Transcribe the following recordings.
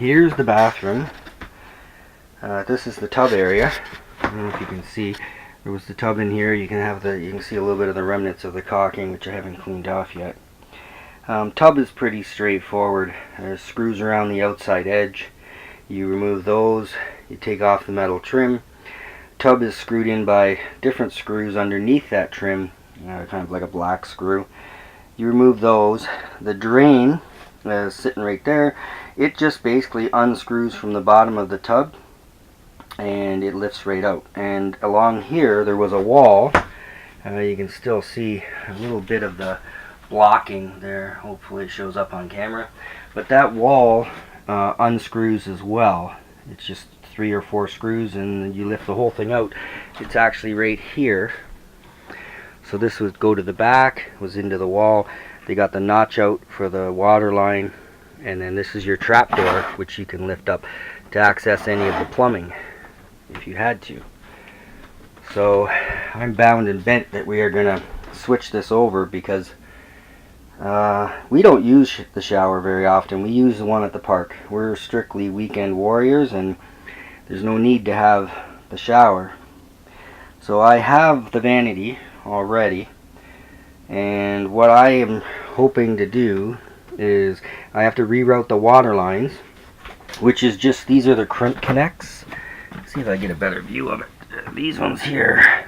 here's the bathroom. This is the tub area. I don't know if you can see. There was the tub in here. You can see a little bit of the remnants of the caulking, which I haven't cleaned off yet. Tub is pretty straightforward. There's screws around the outside edge. You remove those. You take off the metal trim. Tub is screwed in by different screws underneath that trim, kind of like a black screw. You remove those. The drain is sitting right there. It just basically unscrews from the bottom of the tub and it lifts right out. And along here there was a wall. You can still see a little bit of the blocking there. Hopefully it shows up on camera. But that wall unscrews as well. It's just 3 or 4 screws and you lift the whole thing out. It's actually right here. So this would go to the back, was into the wall. They got the notch out for the water line, and then this is your trap door, which you can lift up to access any of the plumbing if you had to. So I'm bound and bent that we are going to switch this over because we don't use the shower very often. We use the one at the park. We're strictly weekend warriors and there's no need to have the shower. So I have the vanity already, and what I am hoping to do is I have to reroute the water lines, which is just, these are the crimp connects. Let's see if I get a better view of it. These ones here,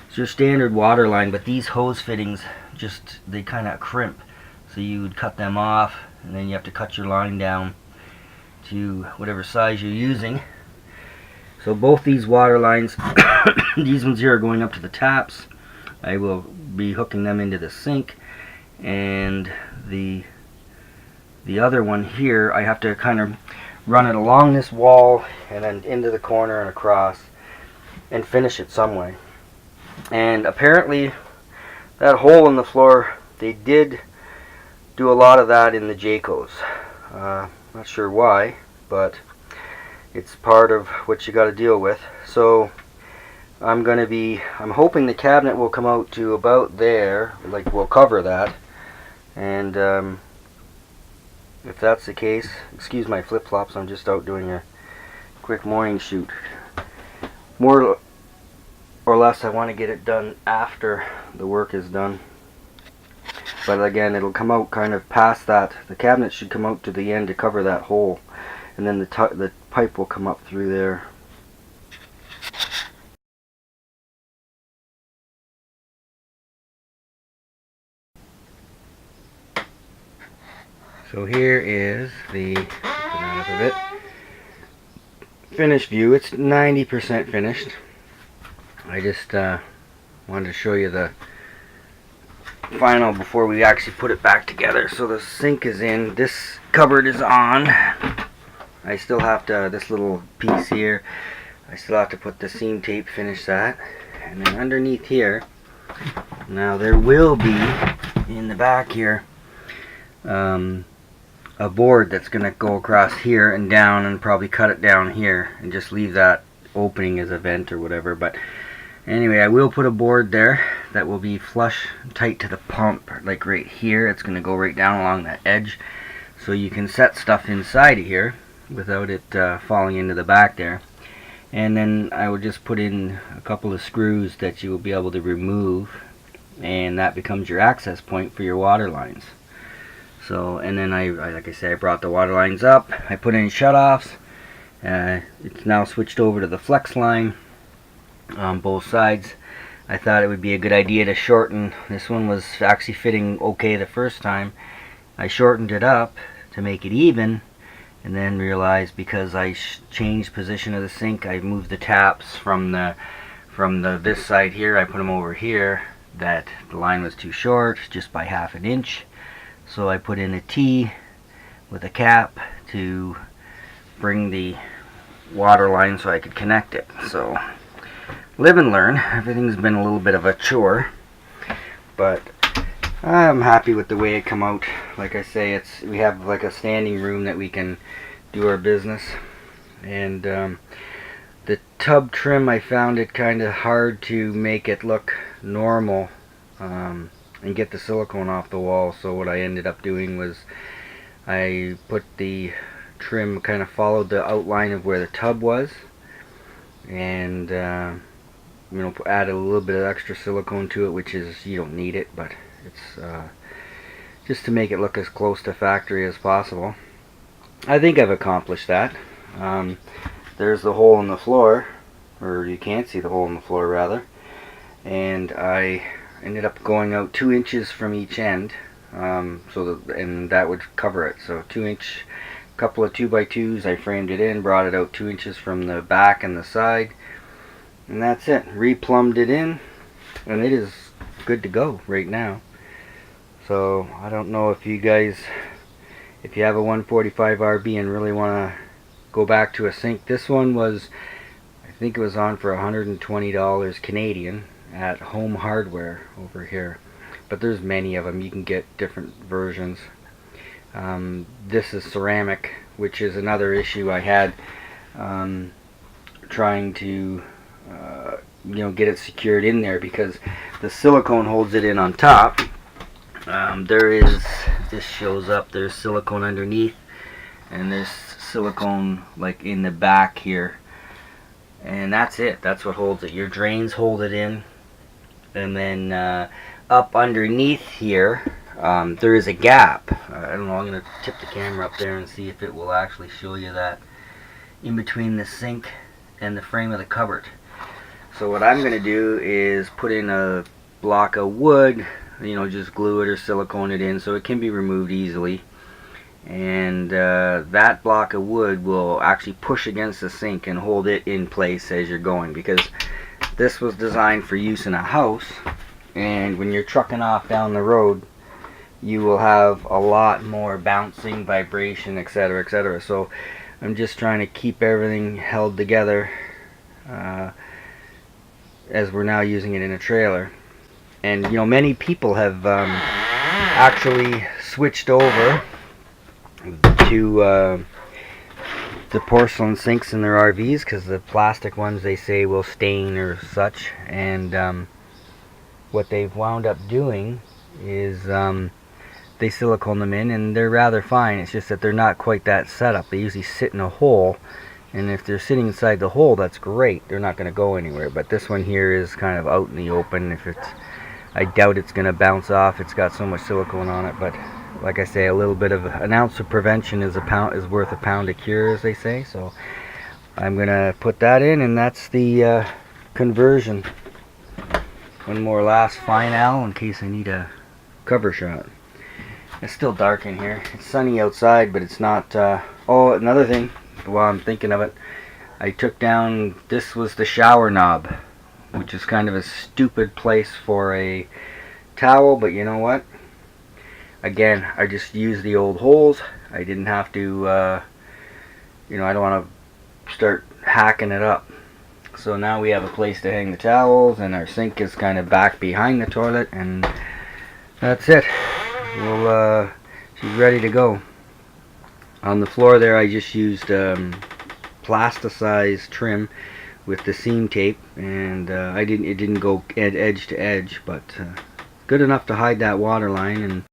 it's your standard water line, but these hose fittings just, they kind of crimp, so you would cut them off and then you have to cut your line down to whatever size you're using. So both these water lines, these ones here are going up to the taps. I will be hooking them into the sink, and the other one here, I have to kind of run it along this wall and then into the corner and across and finish it some way. And apparently that hole in the floor, they did do a lot of that in the Jaycos. Not sure why, but it's part of what you got to deal with. So I'm hoping the cabinet will come out to about there, like we'll cover that. And if that's the case, excuse my flip-flops, I'm just out doing a quick morning shoot. More or less I want to get it done after the work is done. But again, it'll come out kind of past that. The cabinet should come out to the end to cover that hole. And then the pipe will come up through there. So here is the banana of it. Finished view. It's 90% finished. I just wanted to show you the final before we actually put it back together. So the sink is in. This cupboard is on. I still have to, this little piece here, I still have to put the seam tape, finish that. And then underneath here, now there will be, in the back here, a board that's going to go across here and down, and probably cut it down here and just leave that opening as a vent or whatever. But anyway, I will put a board there that will be flush tight to the pump, like right here. It's going to go right down along that edge, so you can set stuff inside of here without it falling into the back there. And then I will just put in a couple of screws that you will be able to remove, and that becomes your access point for your water lines. So, and then I like I said, I brought the water lines up, I put in shutoffs. It's now switched over to the flex line on both sides. I thought it would be a good idea to shorten. This one was actually fitting okay the first time. I shortened it up to make it even, and then realized because I changed position of the sink, I moved the taps from this side here, I put them over here, that the line was too short, just by ½ an inch. So I put in a T with a cap to bring the water line so I could connect it. So live and learn. Everything's been a little bit of a chore, but I'm happy with the way it come out. Like I say, we have like a standing room that we can do our business. And the tub trim, I found it kind of hard to make it look normal and get the silicone off the wall. So what I ended up doing was I put the trim kind of followed the outline of where the tub was, and you know, added a little bit of extra silicone to it, which is, you don't need it, but it's just to make it look as close to factory as possible. I think I've accomplished that. There's the hole in the floor, or you can't see the hole in the floor rather, and I ended up going out 2 inches from each end, and that would cover it. So 2-inch, couple of 2x2s, I framed it in, brought it out 2 inches from the back and the side, and that's it. Replumbed it in, and it is good to go right now. So I don't know if you guys, if you have a 145RB and really want to go back to a sink, this one was, I think it was on for $120 Canadian at Home Hardware over here, but there's many of them. You can get different versions. This is ceramic, which is another issue I had, trying to you know, get it secured in there, because the silicone holds it in on top. There is, this shows up, there's silicone underneath, and there's silicone like in the back here, and that's it. That's what holds it. Your drains hold it in, and then up underneath here there is a gap. I don't know, I'm going to tip the camera up there and see if it will actually show you that, in between the sink and the frame of the cupboard. So what I'm going to do is put in a block of wood, you know, just glue it or silicone it in so it can be removed easily, and that block of wood will actually push against the sink and hold it in place as you're going, because this was designed for use in a house, and when you're trucking off down the road you will have a lot more bouncing, vibration, etc., etc. So I'm just trying to keep everything held together as we're now using it in a trailer. And you know, many people have actually switched over to the porcelain sinks in their RVs, because the plastic ones, they say, will stain or such. And what they've wound up doing is they silicone them in, and they're rather fine. It's just that they're not quite that setup. They usually sit in a hole, and if they're sitting inside the hole, that's great. They're not going to go anywhere. But this one here is kind of out in the open. If it's, I doubt it's going to bounce off. It's got so much silicone on it. But like I say, a little bit of an ounce of prevention is worth a pound of cure, as they say. So I'm going to put that in, and that's the conversion. One more last final in case I need a cover shot. It's still dark in here. It's sunny outside, but it's not. Oh, another thing, while I'm thinking of it, I took down, this was the shower knob, which is kind of a stupid place for a towel, but you know what? Again, I just used the old holes. I didn't have to, you know, I don't want to start hacking it up. So now we have a place to hang the towels, and our sink is kind of back behind the toilet, and that's it. We'll, she's ready to go. On the floor there, I just used plasticized trim with the seam tape, and it didn't go edge to edge, but good enough to hide that water line. And